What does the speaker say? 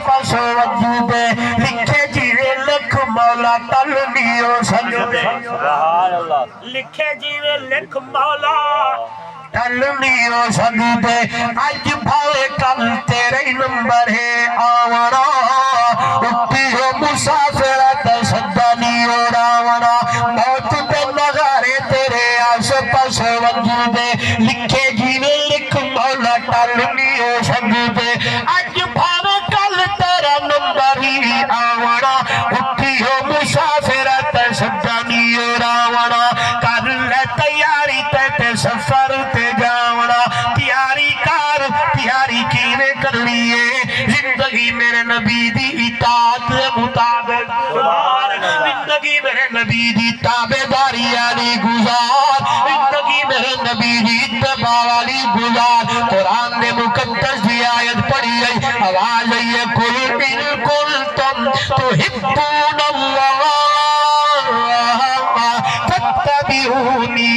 पासो वजूदे लिखे जीवे लिख मौला तलनियो सजदे लिखे जीवे लिख मौला तलनियो सजदे अज भावे कल तेरे नंबर है आवना उठी हो मुसाफिर ते सदनियो रावना मौत दे नगारे तेरे आस पास वजूदे लिखे जीवे लिख मौला तलनियो सजदे अज भावे कल तेरा नंबर ही आवना उठी हो मुसाफिर ते सदनियो रावना कर ले तैयारी ते सफर ते जावना तैयारी कर तैयारी किवें करनी है जिंदगी मेरे नबी दी इताअत दे मुताबिक जिंदगी मेरे नबी दी ताबेदारी वाली गुजार जिंदगी मेरे नबी दी इत्तबा वाली गुजार कुरान ने मुकद्दस की आयत पढ़ी गई आवाज आई है कुल इन कुंतुम तुहिब्बूनल्लाह फत्तबिऊनी